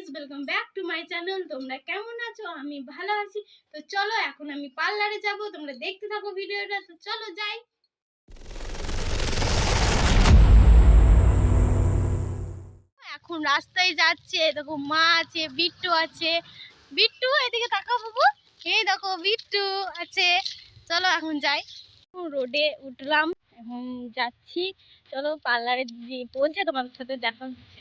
Guys, welcome back to my channel. তোমরা কেমন আছো? আমি ভালো আছি। তো চলো এখন আমি পার্লারে যাব, তোমরা দেখতে থাকো ভিডিওটা। তো চলো যাই। এখন রাস্তায় যাচ্ছে, দেখো মা আছে, বিট্টু আছে। বিট্টু এদিকে তাকাও বাবু, এই দেখো বিট্টু আছে। চলো এখন যাই। রোডে উঠলাম, এখন যাচ্ছি। চলো পার্লারে পৌঁছে তোমাদের সাথে দেখা হচ্ছে।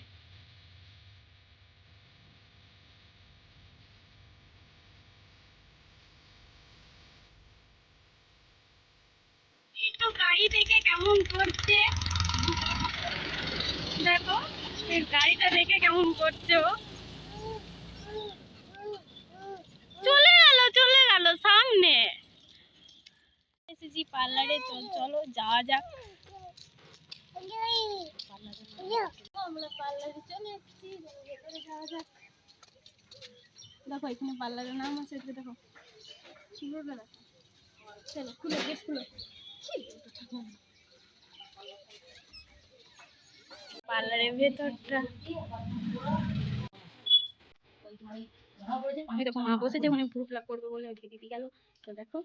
তো গাড়ি থেকে কেমন করছে দেখো, এই গাড়িটা দেখে কেমন করছে ও। চলে গেল সামনে। এসেছি পার্লারে, চলো যাওয়া যাক। আমরা পার্লারে চলে এসেছি, ভেতরে যাওয়া যাক। দেখো এখানে পার্লারের নাম আছে, দেখো চলো খুলে গেট খুলো। পার্লারের ভেতরটা দেখো, মা বসেছে ওখানে ভুল প্লাক করবে বলে ওইদিকে দিদি গেল। তো দেখো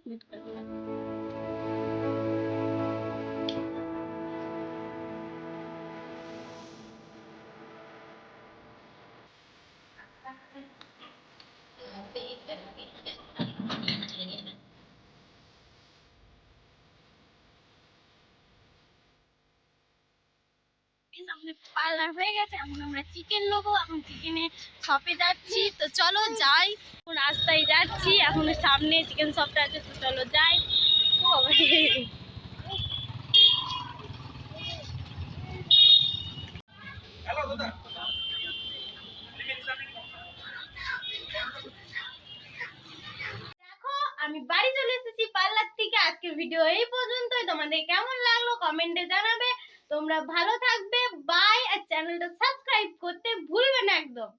পার্লার হয়ে গেছে। এখন আমরা চিকেন নেবো, এখন চিকেনে শপে যাচ্ছি। তো চলো যাই, রাস্তায় যাচ্ছি, এখন সামনে চিকেন শপটা আছে। তো চলো যাই। দেখো আমি বাড়ি চলে এসেছি পার্লার থেকে। আজকের ভিডিও এই পর্যন্তই। তোমাদের কেমন লাগলো কমেন্টে জানাবে। তোমরা ভালো থাকবে, বাই। আর চ্যানেলটা সাবস্ক্রাইব করতে ভুলবে না একদম।